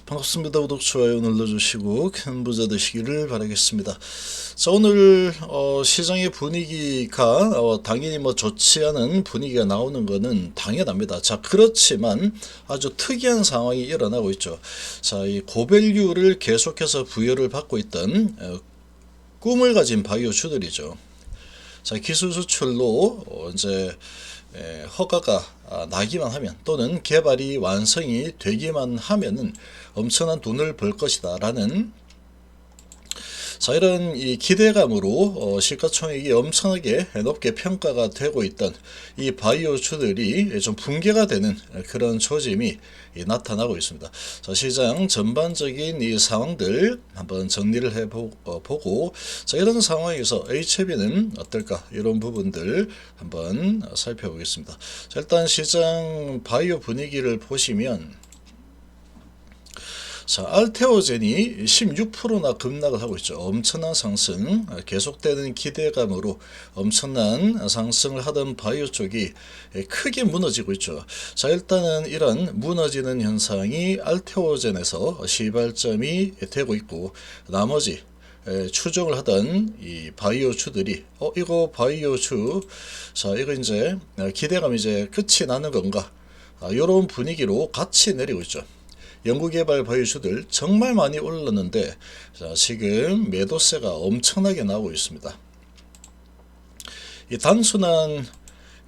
반갑습니다. 구독, 좋아요 눌러주시고 큰 부자 되시기를 바라겠습니다. 자, 오늘 시장의 분위기가 당연히 뭐 좋지 않은 분위기가 나오는 것은 당연합니다. 자, 그렇지만 아주 특이한 상황이 일어나고 있죠. 자, 이 고밸류를 계속해서 부여를 받고 있던 꿈을 가진 바이오주들이죠. 자, 기술 수출로 이제 허가가 나기만 하면 또는 개발이 완성이 되기만 하면은 엄청난 돈을 벌 것이다 라는, 자, 이런 이 기대감으로 시가총액이 엄청나게 높게 평가가 되고 있던 이 바이오주들이 좀 붕괴가 되는 그런 조짐이 나타나고 있습니다. 자, 시장 전반적인 이 상황들 한번 정리를 해보고, 자, 이런 상황에서 HB는 어떨까, 이런 부분들 한번 살펴보겠습니다. 자, 일단 시장 바이오 분위기를 보시면, 자, 알테오젠이 16%나 급락을 하고 있죠. 엄청난 상승, 계속되는 기대감으로 엄청난 상승을 하던 바이오 쪽이 크게 무너지고 있죠. 자, 일단은 이런 무너지는 현상이 알테오젠에서 시발점이 되고 있고, 나머지 추종을 하던 이 바이오주들이 이거 바이오주, 자, 이거 이제 기대감이 이제 끝이 나는 건가, 이런 분위기로 같이 내리고 있죠. 연구개발 바이오주들 정말 많이 올랐는데, 자, 지금 매도세가 엄청나게 나오고 있습니다. 이 단순한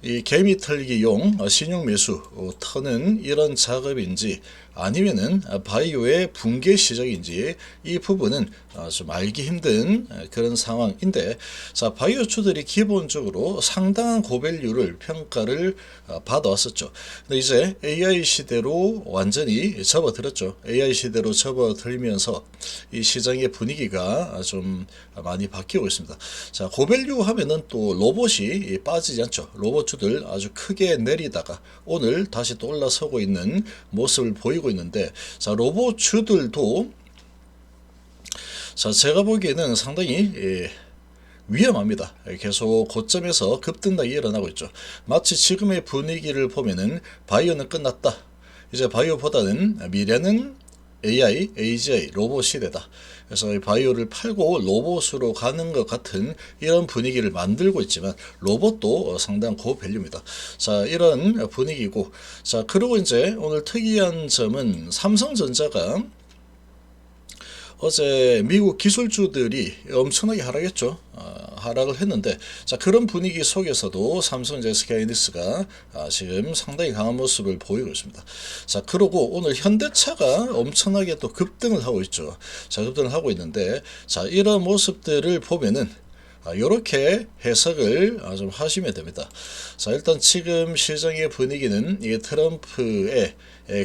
이 개미 털기용 신용 매수 터는 이런 작업인지 아니면은 바이오의 붕괴 시작인지, 이 부분은 좀 알기 힘든 그런 상황인데, 자, 바이오주들이 기본적으로 상당한 고밸류를 평가를 받아왔었죠. 근데 이제 AI 시대로 완전히 접어들었죠. AI 시대로 접어들면서 이 시장의 분위기가 좀 많이 바뀌고 있습니다. 자, 고밸류 하면은 또 로봇이 빠지지 않죠. 로봇주들 아주 크게 내리다가 오늘 다시 또 올라서고 있는 모습을 보이고 있는데, 자, 로봇주들도, 자, 제가 보기에는 상당히 위험합니다. 계속 고점에서 급등락이 일어나고 있죠. 마치 지금의 분위기를 보면은 바이오는 끝났다, 이제 바이오보다는 미래는 AI, AGI, 로봇 시대다. 그래서 바이오를 팔고 로봇으로 가는 것 같은 이런 분위기를 만들고 있지만, 로봇도 상당한 고밸류입니다. 자, 이런 분위기고, 자, 그리고 이제 오늘 특이한 점은 삼성전자가 어제 미국 기술주들이 엄청나게 하락했죠. 하락을 했는데, 자, 그런 분위기 속에서도 삼성전자 SK하이닉스가 지금 상당히 강한 모습을 보이고 있습니다. 자, 그리고 오늘 현대차가 엄청나게 또 급등을 하고 있죠. 자, 급등을 하고 있는데, 자, 이런 모습들을 보면은 이렇게 해석을 좀 하시면 됩니다. 자, 일단 지금 시장의 분위기는 이 트럼프의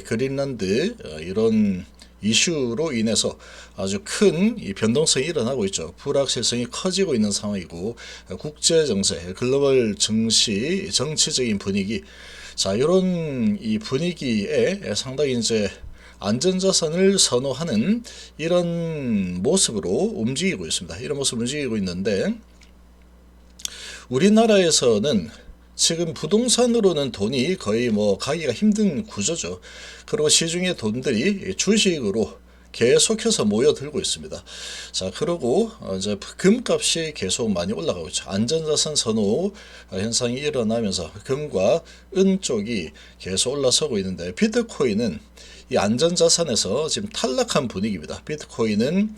그린란드 이런 이슈로 인해서 아주 큰 변동성이 일어나고 있죠. 불확실성이 커지고 있는 상황이고, 국제 정세, 글로벌 정치, 정치적인 분위기, 자, 이런 이 분위기에 상당히 이제 안전자산을 선호하는 이런 모습으로 움직이고 있습니다. 이런 모습을 움직이고 있는데, 우리나라에서는 지금 부동산으로는 돈이 거의 뭐 가기가 힘든 구조죠. 그리고 시중의 돈들이 주식으로 계속해서 모여들고 있습니다. 자, 그리고 이제 금값이 계속 많이 올라가고 있죠. 안전자산 선호 현상이 일어나면서 금과 은 쪽이 계속 올라서고 있는데, 비트코인은 이 안전자산에서 지금 탈락한 분위기입니다. 비트코인은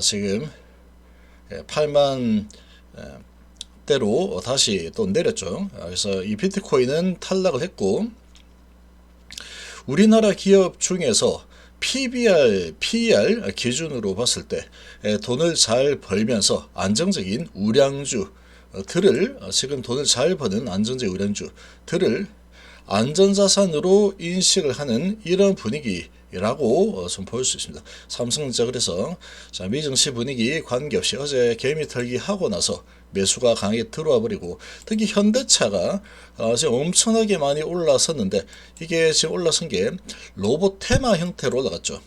지금 8만 대로 다시 또 내렸죠. 그래서 이 비트코인은 탈락을 했고, 우리나라 기업 중에서 PBR, PER 기준으로 봤을 때 돈을 잘 벌면서 안정적인 우량주들을, 지금 돈을 잘 버는 안정적인 우량주들을 안전자산으로 인식을 하는 이런 분위기라고 좀 보일 수 있습니다. 삼성전자, 그래서 자, 미증시 분위기 관계없이 어제 개미 털기 하고 나서 매수가 강하게 들어와 버리고, 특히 현대차가 지금 엄청나게 많이 올라섰는데, 이게 지금 올라선 게 로봇 테마 형태로 올라갔죠.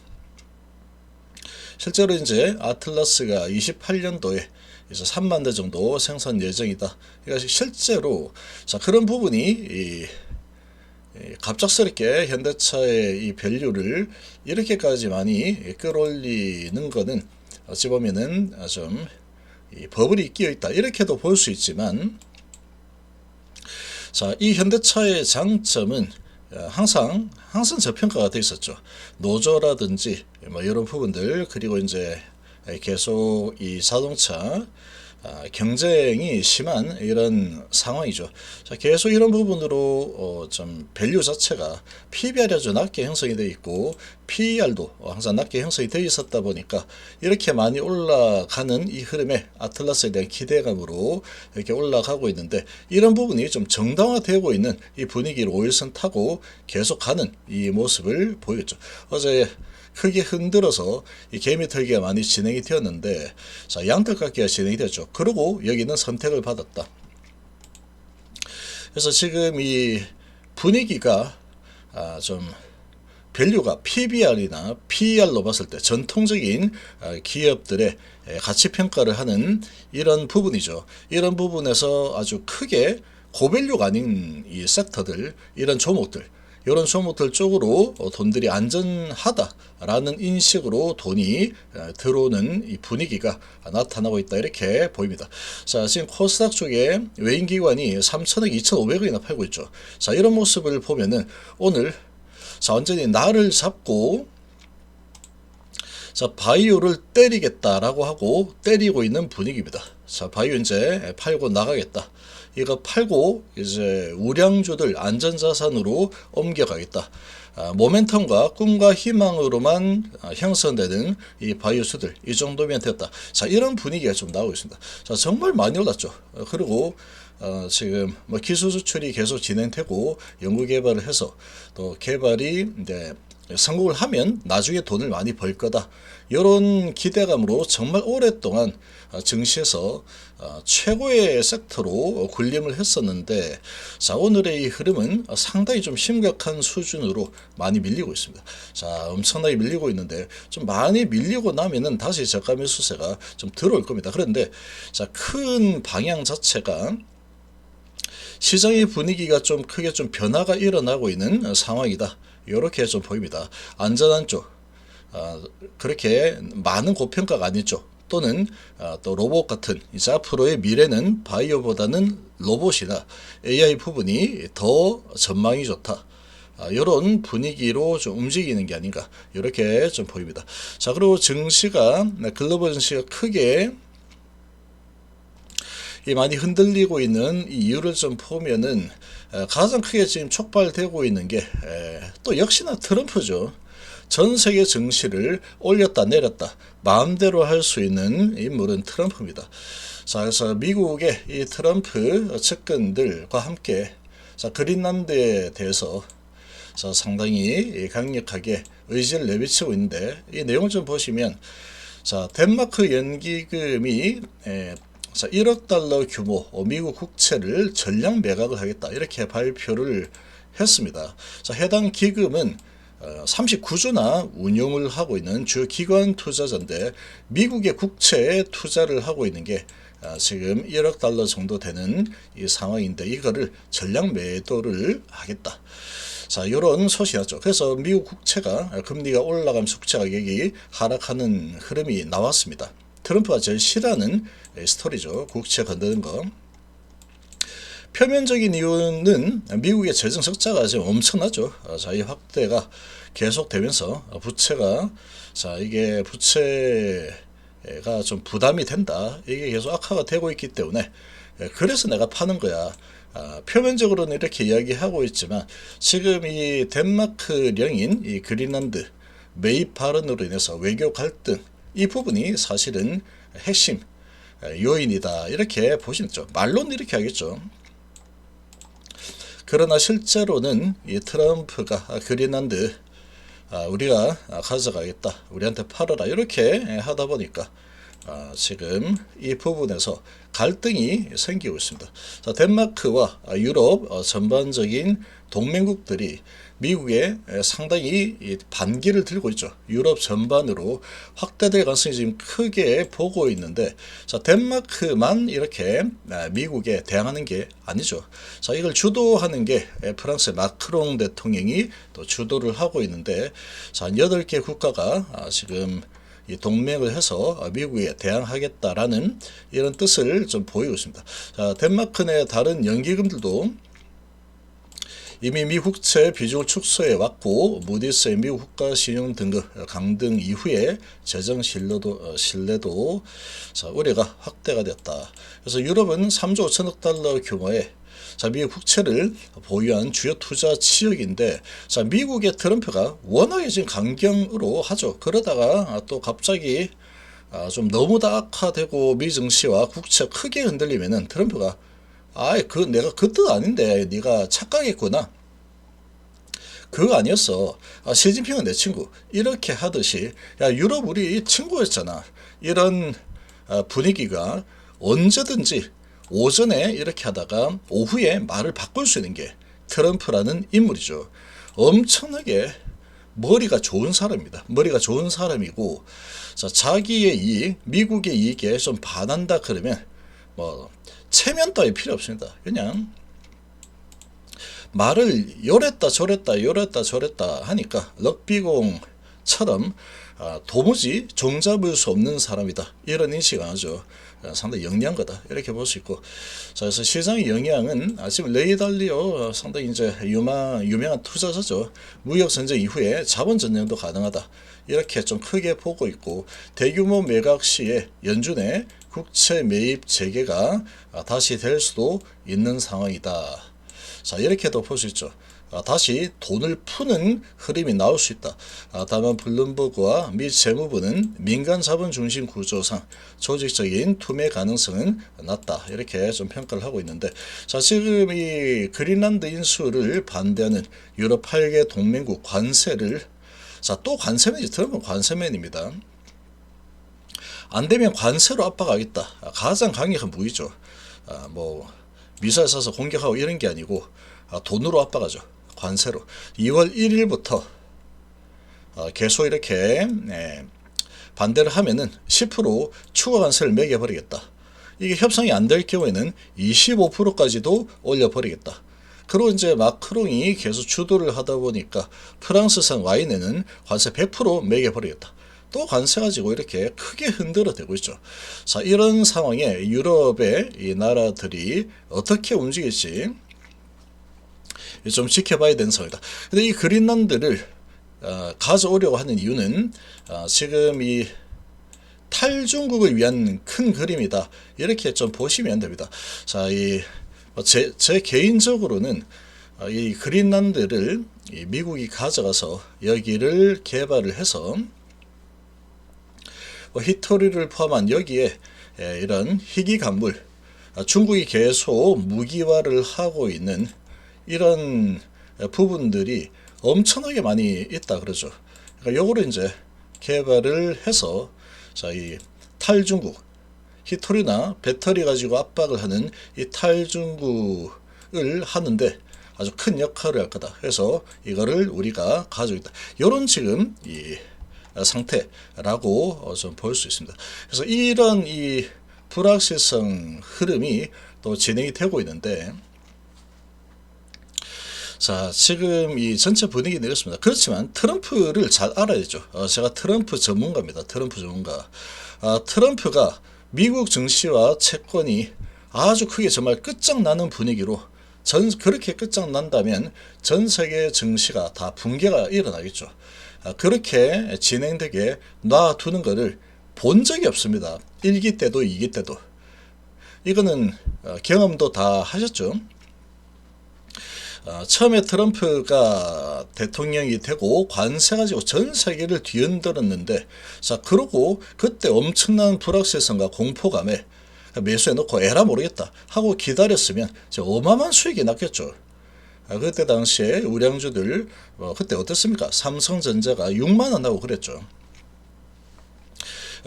실제로 이제 아틀라스가 28년도에 이제 3만 대 정도 생산 예정이다. 그러니까 실제로, 자, 그런 부분이 갑작스럽게 현대차의 이 밸류를 이렇게까지 많이 끌어올리는 거는 어찌 보면은 좀 버블이 끼어 있다 이렇게도 볼 수 있지만, 자, 이 현대차의 장점은 항상 저평가가 돼 있었죠. 노조라든지 뭐 이런 부분들, 그리고 이제 계속 이 자동차 경쟁이 심한 이런 상황이죠. 자, 계속 이런 부분으로 좀 밸류 자체가 PBR이 아주 낮게 형성이 되어 있고 PER도 항상 낮게 형성이 되어 있었다 보니까 이렇게 많이 올라가는 이 흐름에 아틀라스에 대한 기대감으로 이렇게 올라가고 있는데, 이런 부분이 좀 정당화되고 있는 이 분위기를 5일선 타고 계속 가는 이 모습을 보였죠. 어제 크게 흔들어서 이 개미 털기가 많이 진행이 되었는데, 자, 양털 깎기가 진행이 됐죠. 그리고 여기는 선택을 받았다. 그래서 지금 이 분위기가 좀 밸류가 PBR이나 PER로 봤을 때 전통적인 기업들의 가치 평가를 하는 이런 부분이죠. 이런 부분에서 아주 크게 고밸류가 아닌 이 섹터들, 이런 종목들, 이런 종목들 쪽으로 돈들이 안전하다라는 인식으로 돈이 들어오는 이 분위기가 나타나고 있다 이렇게 보입니다. 자, 지금 코스닥 쪽에 외인기관이 3천억 2,500원이나 팔고 있죠. 자, 이런 모습을 보면은 오늘 자, 완전히 날을 잡고 자, 바이오를 때리겠다라고 하고 때리고 있는 분위기입니다. 자, 바이오 이제 팔고 나가겠다. 이거 팔고 이제 우량주들 안전자산으로 옮겨가겠다. 모멘텀과 꿈과 희망으로만 형성되는 이 바이오수들, 이 정도면 됐다. 자, 이런 분위기가 좀 나오고 있습니다. 자, 정말 많이 올랐죠. 그리고 지금 뭐 기술 수출이 계속 진행되고 연구 개발을 해서 또 개발이 이제 성공을 하면 나중에 돈을 많이 벌 거다. 이런 기대감으로 정말 오랫동안 증시에서 최고의 섹터로 군림을 했었는데, 자, 오늘의 이 흐름은 상당히 좀 심각한 수준으로 많이 밀리고 있습니다. 자, 엄청나게 밀리고 있는데, 좀 많이 밀리고 나면은 다시 저가 매수세가 좀 들어올 겁니다. 그런데 자, 큰 방향 자체가 시장의 분위기가 좀 크게 좀 변화가 일어나고 있는 상황이다. 이렇게 좀 보입니다. 안전한 쪽, 그렇게 많은 고평가가 아닌 쪽, 또는 또 로봇 같은 이제 앞으로의 미래는 바이오보다는 로봇이나 AI 부분이 더 전망이 좋다. 이런 분위기로 좀 움직이는 게 아닌가 이렇게 좀 보입니다. 자, 그리고 증시가 글로벌 증시가 크게 많이 흔들리고 있는 이유를 좀 보면은 가장 크게 지금 촉발되고 있는 게 또 역시나 트럼프죠. 전 세계 증시를 올렸다 내렸다 마음대로 할 수 있는 인물은 트럼프입니다. 자, 그래서 미국의 이 트럼프 측근들과 함께 자, 그린란드에 대해서 자, 상당히 강력하게 의지를 내비치고 있는데, 이 내용을 좀 보시면 자, 덴마크 연기금이 자, 1억 달러 규모 미국 국채를 전량 매각을 하겠다 이렇게 발표를 했습니다. 자, 해당 기금은 39조나 운용을 하고 있는 주요 기관 투자자인데, 미국의 국채에 투자를 하고 있는 게 지금 1억 달러 정도 되는 이 상황인데, 이거를 전량 매도를 하겠다. 자, 이런 소식이 났죠. 그래서 미국 국채가 금리가 올라가면서 국채 가격이 하락하는 흐름이 나왔습니다. 트럼프가 제일 싫어하는 스토리죠. 국채 건드는 거. 표면적인 이유는 미국의 재정 적자가 지금 엄청나죠. 자, 이 확대가 계속되면서 부채가 자, 이게 부채가 좀 부담이 된다. 이게 계속 악화가 되고 있기 때문에 그래서 내가 파는 거야. 표면적으로는 이렇게 이야기하고 있지만 지금 이 덴마크령인 이 그린란드 매입 발언으로 인해서 외교 갈등, 이 부분이 사실은 핵심 요인이다 이렇게 보시죠. 말로는 이렇게 하겠죠. 그러나 실제로는 이 트럼프가 그린란드 우리가 가져가겠다, 우리한테 팔아라 이렇게 하다 보니까 지금 이 부분에서 갈등이 생기고 있습니다. 자, 덴마크와 유럽 전반적인 동맹국들이 미국에 상당히 반기를 들고 있죠. 유럽 전반으로 확대될 가능성이 지금 크게 보고 있는데, 자, 덴마크만 이렇게 미국에 대항하는 게 아니죠. 자, 이걸 주도하는 게 프랑스의 마크롱 대통령이 또 주도를 하고 있는데, 자, 8개 국가가 지금 이 동맹을 해서 미국에 대항하겠다라는 이런 뜻을 좀 보이고 있습니다. 자, 덴마크 내 다른 연기금들도 이미 미국채 비중을 축소해 왔고, 무디스의 미국 국가 신용 등급 강등 이후에 재정 신뢰도 자, 우려가 확대가 됐다. 그래서 유럽은 3조 5천억 달러 규모의 자, 미국 국채를 보유한 주요 투자 지역인데, 자, 미국의 트럼프가 워낙에 지금 강경으로 하죠. 그러다가 또 갑자기 좀 너무 다 악화되고 미 증시와 국채 크게 흔들리면은 트럼프가 내가 그 뜻 아닌데 네가 착각했구나. 그거 아니었어. 시진핑은 내 친구. 이렇게 하듯이 야, 유럽 우리 친구였잖아. 이런 분위기가 언제든지 오전에 이렇게 하다가 오후에 말을 바꿀 수 있는 게 트럼프라는 인물이죠. 엄청나게 머리가 좋은 사람입니다. 머리가 좋은 사람이고, 자, 자기의 이익, 미국의 이익에 좀 반한다 그러면 뭐 체면 따위 필요 없습니다. 그냥 말을 요랬다 저랬다 하니까 럭비공처럼 도무지 종잡을 수 없는 사람이다. 이런 인식을 하죠. 상당히 영리한 거다. 이렇게 볼 수 있고. 자, 그래서 시장의 영향은 지금 레이 달리오 상당히 이제 유명한 투자자죠. 무역 전쟁 이후에 자본 전쟁도 가능하다. 이렇게 좀 크게 보고 있고, 대규모 매각 시에 연준의 국채 매입 재개가 다시 될 수도 있는 상황이다. 자, 이렇게도 볼 수 있죠. 다시 돈을 푸는 흐름이 나올 수 있다. 다만 블룸버그와 미 재무부는 민간 자본 중심 구조상 조직적인 투매 가능성은 낮다. 이렇게 좀 평가를 하고 있는데, 자, 지금 이 그린란드 인수를 반대하는 유럽 8개 동맹국 관세를, 자, 또 관세맨이 들으면 관세맨입니다. 안 되면 관세로 압박하겠다. 가장 강력한 무기죠. 뭐 미사일 쏴서 공격하고 이런 게 아니고 돈으로 압박하죠. 관세로. 2월 1일부터 계속 이렇게 반대를 하면은 10% 추가 관세를 매겨버리겠다. 이게 협상이 안 될 경우에는 25%까지도 올려버리겠다. 그리고 이제 마크롱이 계속 주도를 하다 보니까 프랑스산 와인에는 관세 100% 매겨버리겠다. 또 관세 가지고 이렇게 크게 흔들어 대고 있죠. 자, 이런 상황에 유럽의 이 나라들이 어떻게 움직일지 좀 지켜봐야 되는 상황이다. 근데 이 그린란드를 가져오려고 하는 이유는 지금 이 탈중국을 위한 큰 그림이다. 이렇게 좀 보시면 됩니다. 자, 제 개인적으로는 이 그린란드를 미국이 가져가서 여기를 개발을 해서 히토리를 포함한 여기에 이런 희귀강물, 중국이 계속 무기화를 하고 있는 이런 부분들이 엄청나게 많이 있다 그러죠. 그러니까 요거를 이제 개발을 해서, 자, 이 탈중국, 히토리나 배터리 가지고 압박을 하는 이 탈중국을 하는데 아주 큰 역할을 할 거다. 그래서 이거를 우리가 가지고 있다. 요런 지금 이 상태라고 좀 볼 수 있습니다. 그래서 이런 이 불확실성 흐름이 또 진행이 되고 있는데, 자, 지금 이 전체 분위기 내렸습니다. 그렇지만 트럼프를 잘 알아야죠. 제가 트럼프 전문가입니다. 트럼프 전문가. 트럼프가 미국 증시와 채권이 아주 크게 정말 끝장나는 분위기로 그렇게 끝장난다면 전 세계 증시가 다 붕괴가 일어나겠죠. 그렇게 진행되게 놔두는 것을 본 적이 없습니다. 1기 때도 2기 때도. 이거는 경험도 다 하셨죠. 처음에 트럼프가 대통령이 되고 관세 가지고 전 세계를 뒤흔들었는데, 자, 그러고 그때 엄청난 불확실성과 공포감에 매수해놓고 에라 모르겠다 하고 기다렸으면 어마어마한 수익이 났겠죠. 그때 당시에 우량주들 그때 어땠습니까? 삼성전자가 6만원 하고 그랬죠.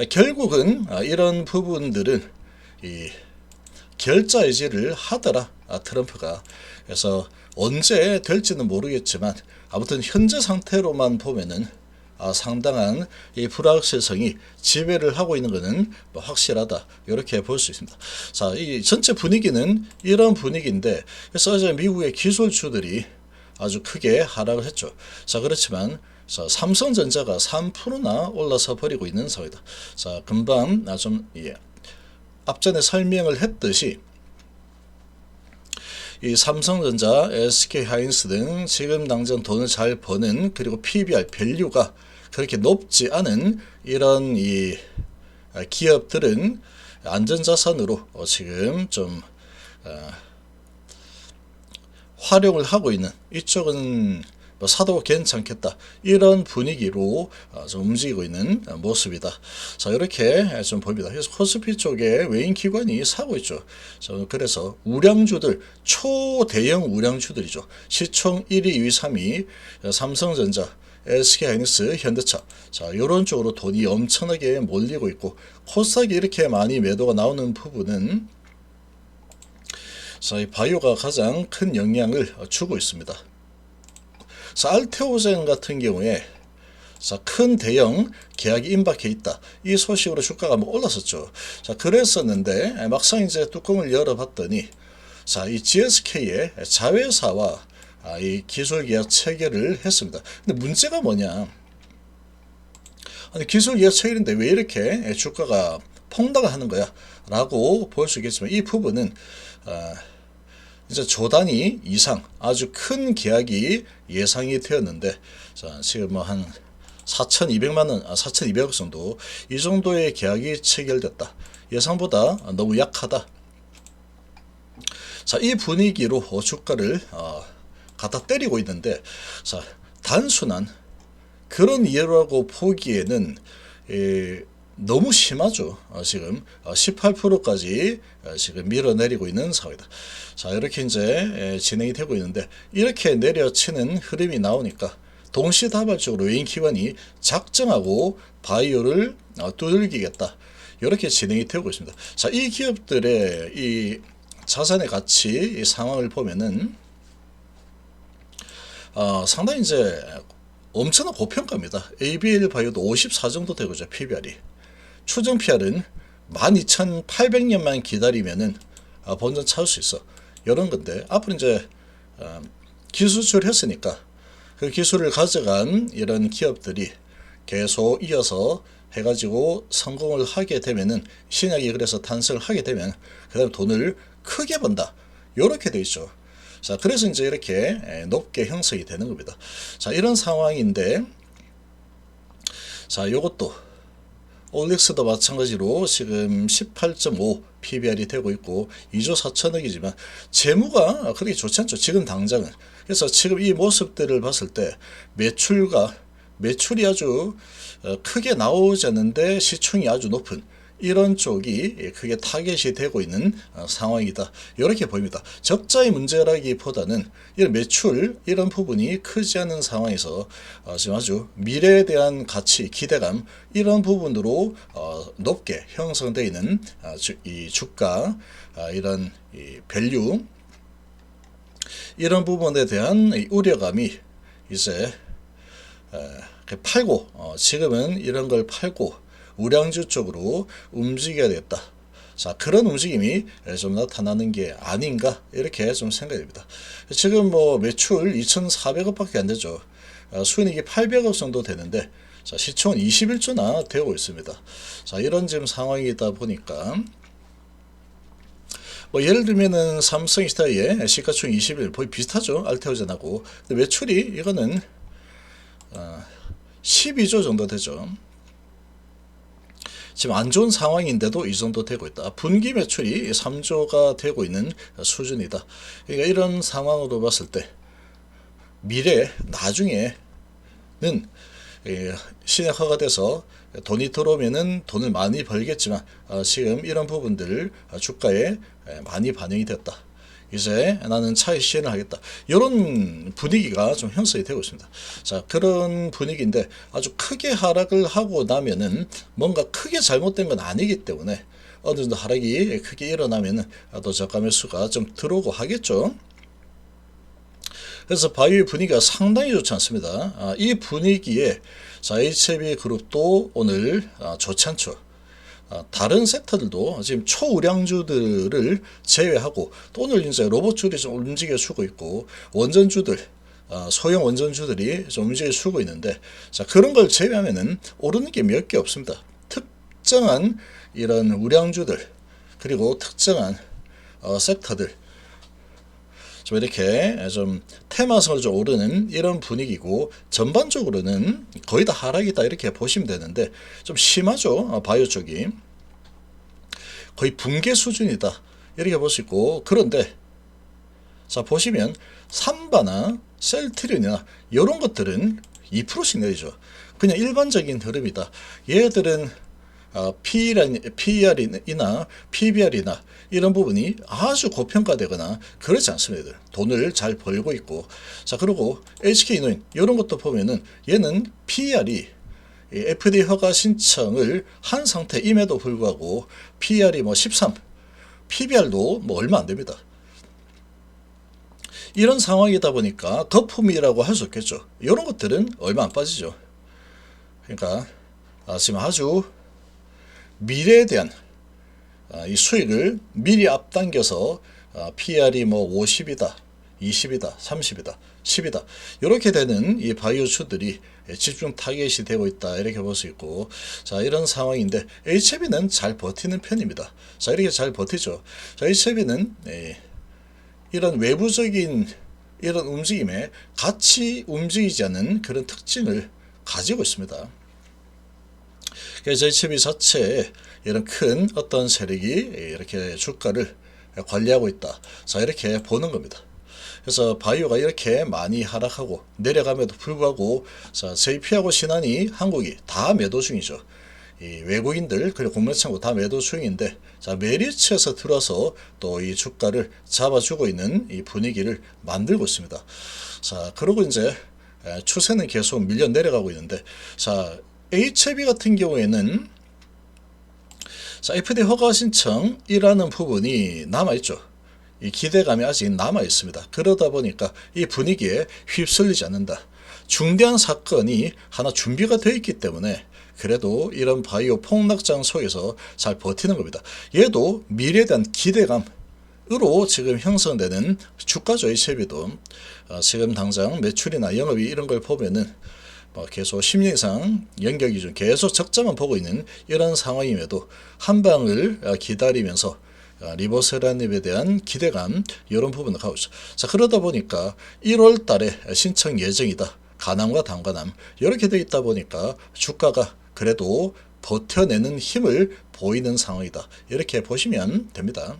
결국은 이런 부분들은 이 결자 의지를 하더라, 트럼프가. 그래서 언제 될지는 모르겠지만 아무튼 현재 상태로만 보면은 상당한 이 불확실성이 지배를 하고 있는 것은 뭐 확실하다 이렇게 볼 수 있습니다. 자, 이 전체 분위기는 이런 분위기인데 그래서 어제 미국의 기술주들이 아주 크게 하락을 했죠. 자, 그렇지만 자, 삼성전자가 3%나 올라서 버리고 있는 상황이다. 자, 금방 좀 앞전에 설명을 했듯이 이 삼성전자, SK하이닉스 등 지금 당장 돈을 잘 버는 그리고 PBR 밸류가 그렇게 높지 않은 이런 이 기업들은 안전자산으로 지금 좀 활용을 하고 있는 이쪽은 뭐 사도 괜찮겠다 이런 분위기로 좀 움직이고 있는 모습이다. 자, 이렇게 좀 보입니다. 그래서 코스피 쪽에 외인 기관이 사고 있죠. 그래서 우량주들 초대형 우량주들이죠. 시총 1위, 2위, 3위 삼성전자, SK하이닉스, 현대차 자 이런 쪽으로 돈이 엄청나게 몰리고 있고 코스닥이 이렇게 많이 매도가 나오는 부분은 자, 이 바이오가 가장 큰 영향을 주고 있습니다. 자, 알테오젠 같은 경우에 자, 큰 대형 계약이 임박해 있다. 이 소식으로 주가가 뭐 올랐었죠. 자, 그랬었는데 막상 이제 뚜껑을 열어봤더니 자, 이 GSK의 자회사와 이 기술 계약 체결을 했습니다. 근데 문제가 뭐냐? 아니, 기술 계약 체결인데 왜 이렇게 주가가 폭락을 하는 거야? 라고 볼 수 있겠지만 이 부분은 이제 조 단위 이상 아주 큰 계약이 예상이 되었는데 자, 지금 뭐 한 4,200만원, 4,200억 정도 이 정도의 계약이 체결됐다. 예상보다 너무 약하다. 자, 이 분위기로 주가를 갖다 때리고 있는데 자, 단순한 그런 이유라고 보기에는 너무 심하죠. 지금 18%까지 지금 밀어내리고 있는 상황이다. 자, 이렇게 이제 진행이 되고 있는데 이렇게 내려치는 흐름이 나오니까 동시다발적으로 외인 기관이 작정하고 바이오를 두들기겠다. 이렇게 진행이 되고 있습니다. 자, 이 기업들의 이 자산의 가치 이 상황을 보면은 상당히 이제 엄청난 고평가입니다. ABL 바이오도 54 정도 되고죠. PBR이. 추정 PR은 12,800년만 기다리면은 본전 찾을 수 있어. 이런 건데 앞으로 이제 기술을 했으니까 그 기술을 가져간 이런 기업들이 계속 이어서 해가지고 성공을 하게 되면은 신약이 그래서 탄생을 하게 되면 그다음 돈을 크게 번다. 이렇게 돼 있죠. 자, 그래서 이제 이렇게 높게 형성이 되는 겁니다. 자, 이런 상황인데 자, 요것도 올릭스도 마찬가지로 지금 18.5 PBR이 되고 있고 2조 4천억이지만 재무가 그렇게 좋지 않죠. 지금 당장은. 그래서 지금 이 모습들을 봤을 때 매출이 아주 크게 나오지 않는데 시총이 아주 높은 이런 쪽이 크게 타겟이 되고 있는 상황이다. 이렇게 보입니다. 적자의 문제라기보다는 이런 매출 이런 부분이 크지 않은 상황에서 지금 아주 미래에 대한 가치, 기대감 이런 부분으로 높게 형성되어 있는 이 주가 이런 이 밸류 이런 부분에 대한 우려감이 이제 팔고 지금은 이런 걸 팔고 우량주 쪽으로 움직여야 되겠다. 자, 그런 움직임이 좀 나타나는 게 아닌가 이렇게 좀 생각이 됩니다. 지금 뭐 매출 2,400억밖에 안 되죠. 순이익이 800억 정도 되는데 자, 시총은 21조나 되고 있습니다. 자, 이런 지금 상황이다 보니까 뭐 예를 들면은 삼성히타이의 시가총 21 거의 비슷하죠. 알테오젠하고. 근데 매출이 이거는 12조 정도 되죠. 지금 안 좋은 상황인데도 이 정도 되고 있다. 분기 매출이 3조가 되고 있는 수준이다. 그러니까 이런 상황으로 봤을 때 미래 나중에는 신약화가 돼서 돈이 들어오면은 돈을 많이 벌겠지만 지금 이런 부분들 주가에 많이 반영이 됐다. 이제 나는 차익 실현을 하겠다. 이런 분위기가 좀 형성이 되고 있습니다. 자, 그런 분위기인데 아주 크게 하락을 하고 나면은 뭔가 크게 잘못된 건 아니기 때문에 어느 정도 하락이 크게 일어나면은 또 저가 매수가 좀 들어오고 하겠죠. 그래서 바이오의 분위기가 상당히 좋지 않습니다. 이 분위기에 자, HLB 그룹도 오늘 좋지 않죠. 다른 섹터들도 지금 초우량주들을 제외하고 또 오늘 이제 로봇주들이 좀 움직여주고 있고 원전주들 소형 원전주들이 좀 움직여주고 있는데 자 그런 걸 제외하면은 오르는 게 몇 개 없습니다. 특정한 이런 우량주들 그리고 특정한 섹터들 좀 이렇게 좀 테마성을 좀 오르는 이런 분위기고 전반적으로는 거의 다 하락이다 이렇게 보시면 되는데 좀 심하죠. 바이오 쪽이 거의 붕괴 수준이다 이렇게 볼 수 있고 그런데 자 보시면 삼바나 셀트리온이나 이런 것들은 2%씩 내리죠. 그냥 일반적인 흐름이다. 얘들은 PER이나 PBR이나 이런 부분이 아주 고평가되거나 그렇지 않습니다. 돈을 잘 벌고 있고 자 그리고 HK노인 이런 것도 보면은 얘는 PER이 FDA 허가 신청을 한 상태임에도 불구하고 PER이 뭐 13, PBR도 뭐 얼마 안 됩니다. 이런 상황이다 보니까 거품이라고 할 수 없겠죠. 이런 것들은 얼마 안 빠지죠. 그러니까 지금 아주 미래에 대한 이 수익을 미리 앞당겨서 PR이 뭐 50이다, 20이다, 30이다, 10이다 이렇게 되는 이 바이오주들이 집중 타겟이 되고 있다 이렇게 볼 수 있고 자 이런 상황인데 HLB는 잘 버티는 편입니다. 자 이렇게 잘 버티죠. 자 HLB는 이런 외부적인 이런 움직임에 같이 움직이지 않는 그런 특징을 가지고 있습니다. 그래서 HLB 자체에 이런 큰 어떤 세력이 이렇게 주가를 관리하고 있다. 자 이렇게 보는 겁니다. 그래서 바이오가 이렇게 많이 하락하고 내려감에도 불구하고 자 JP하고 신한이 한국이 다 매도 중이죠. 이 외국인들 그리고 국내창고 다 매도 중인데 자 메리츠에서 들어서 또 이 주가를 잡아주고 있는 이 분위기를 만들고 있습니다. 자 그리고 이제 추세는 계속 밀려 내려가고 있는데 자 HLB 같은 경우에는 자, FDA 허가 신청이라는 부분이 남아있죠. 이 기대감이 아직 남아있습니다. 그러다 보니까 이 분위기에 휩쓸리지 않는다. 중대한 사건이 하나 준비가 되어 있기 때문에 그래도 이런 바이오 폭락장 속에서 잘 버티는 겁니다. 얘도 미래에 대한 기대감으로 지금 형성되는 주가죠. HLB도 지금 당장 매출이나 영업이 이런 걸 보면은 계속 10년 이상 연결 기준 계속 적자만 보고 있는 이런 상황임에도 한 방을 기다리면서 리버스란입에 대한 기대감 이런 부분을 가고 있죠. 자 그러다 보니까 1월 달에 신청 예정이다. 가남과 단가남 이렇게 되어 있다 보니까 주가가 그래도 버텨내는 힘을 보이는 상황이다. 이렇게 보시면 됩니다.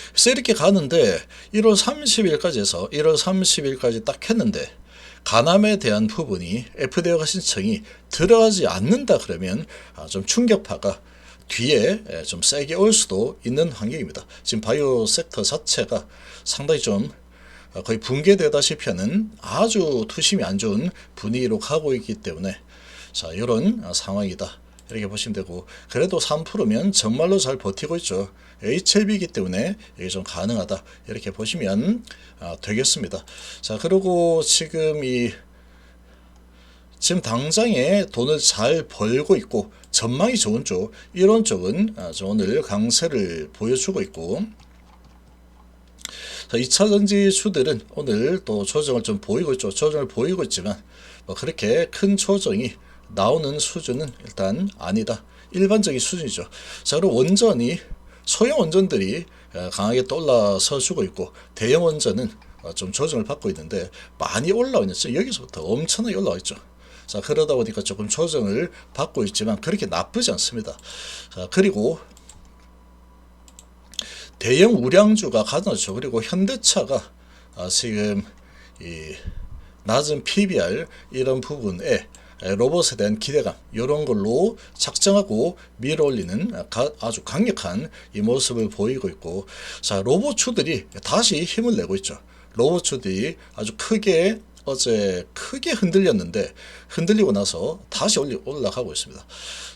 그래서 이렇게 가는데 1월 30일까지 해서 1월 30일까지 딱 했는데 가남에 대한 부분이 FDA 허가 신청이 들어가지 않는다 그러면 좀 충격파가 뒤에 좀 세게 올 수도 있는 환경입니다. 지금 바이오 섹터 자체가 상당히 좀 거의 붕괴되다시피 하는 아주 투심이 안 좋은 분위기로 가고 있기 때문에 자 이런 상황이다 이렇게 보시면 되고 그래도 3%면 정말로 잘 버티고 있죠. HLB이기 때문에 이게 좀 가능하다 이렇게 보시면 되겠습니다. 자 그리고 지금 당장에 돈을 잘 벌고 있고 전망이 좋은 쪽 이런 쪽은 오늘 강세를 보여주고 있고 자 2차전지 수들은 오늘 또 조정을 좀 보이고 있죠. 조정을 보이고 있지만 그렇게 큰 조정이 나오는 수준은 일단 아니다. 일반적인 수준이죠. 자 그리고 원전이 소형 원전들이 강하게 또 올라서 주고 있고 대형 원전은 좀 조정을 받고 있는데 많이 올라와 있죠. 여기서부터 엄청나게 올라와 있죠. 자 그러다 보니까 조금 조정을 받고 있지만 그렇게 나쁘지 않습니다. 자 그리고 대형 우량주가 가능하죠. 그리고 현대차가 지금 이 낮은 PBR 이런 부분에 로봇에 대한 기대감 이런 걸로 작정하고 밀어올리는 아주 강력한 이 모습을 보이고 있고 자 로봇주들이 다시 힘을 내고 있죠. 로봇주들이 아주 크게 어제 크게 흔들렸는데 흔들리고 나서 다시 올라가고 있습니다.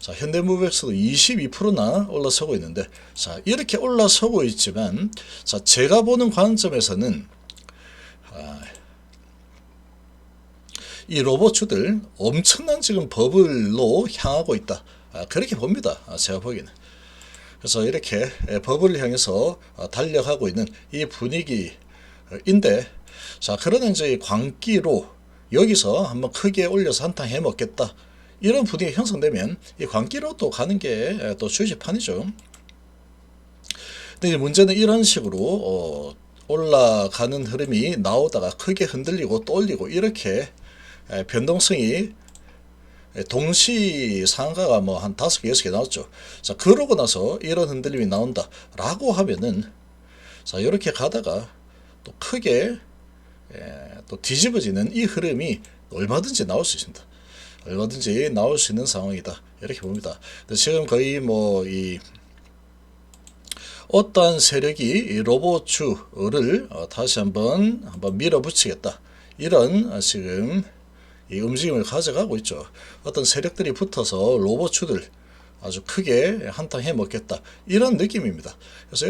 자 현대무백스도 22%나 올라서고 있는데 자 이렇게 올라서고 있지만 자 제가 보는 관점에서는 이 로봇주들 엄청난 지금 버블로 향하고 있다. 그렇게 봅니다. 제가 보기에는. 그래서 이렇게 버블을 향해서 달려가고 있는 이 분위기인데, 자, 그러는 이제 광기로 여기서 한번 크게 올려서 한탕 해 먹겠다. 이런 분위기 형성되면 이 광기로 또 가는 게 또 주식판이죠. 근데 문제는 이런 식으로 올라가는 흐름이 나오다가 크게 흔들리고 또 올리고 이렇게 변동성이 동시 상가가 뭐 한 5개, 6개 나왔죠. 자, 그러고 나서 이런 흔들림이 나온다 라고 하면은, 자, 이렇게 가다가 또 크게 또 뒤집어지는 이 흐름이 얼마든지 나올 수 있습니다. 얼마든지 나올 수 있는 상황이다. 이렇게 봅니다. 근데 지금 거의 뭐 이 어떠한 세력이 이 로봇주를 다시 한번 밀어붙이겠다. 이런 지금 이 움직임을 가져가고 있죠. 어떤 세력들이 붙어서 로봇주들 아주 크게 한탕 해 먹겠다. 이런 느낌입니다. 그래서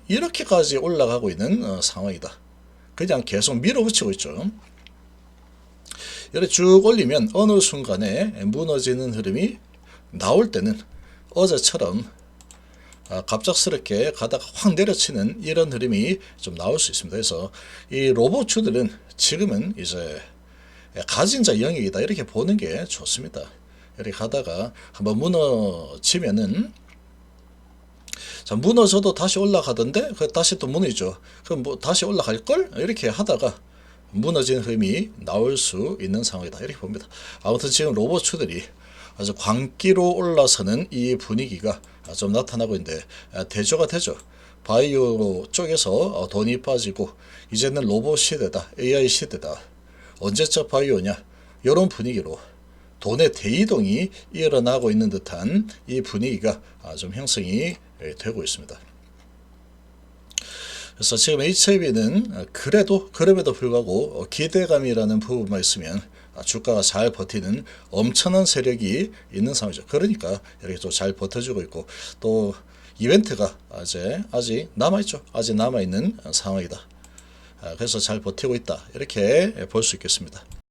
이렇게까지 올라가고 있는 상황이다. 그냥 계속 밀어붙이고 있죠. 이렇게 쭉 올리면 어느 순간에 무너지는 흐름이 나올 때는 어제처럼 갑작스럽게 가다가 확 내려치는 이런 흐름이 좀 나올 수 있습니다. 그래서 이 로봇주들은 지금은 이제 가진 자 영역이다. 이렇게 보는 게 좋습니다. 이렇게 가다가 한번 무너지면은, 자, 무너져도 다시 올라가던데 다시 또 무너지죠. 그럼 뭐 다시 올라갈 걸? 이렇게 하다가 무너지는 흐름이 나올 수 있는 상황이다. 이렇게 봅니다. 아무튼 지금 로봇주들이 아주 광기로 올라서는 이 분위기가 좀 나타나고 있는데, 대조가 되죠. 바이오 쪽에서 돈이 빠지고 이제는 로봇 시대다, AI 시대다, 언제적 바이오냐, 이런 분위기로 돈의 대이동이 일어나고 있는 듯한 이 분위기가 좀 형성이 되고 있습니다. 그래서 지금 HIB는 그럼에도 불구하고 기대감이라는 부분만 있으면 주가가 잘 버티는 엄청난 세력이 있는 상황이죠. 그러니까 이렇게 또 잘 버텨주고 있고, 또 이벤트가 아직 남아있죠. 아직 남아있는 상황이다. 그래서 잘 버티고 있다. 이렇게 볼 수 있겠습니다.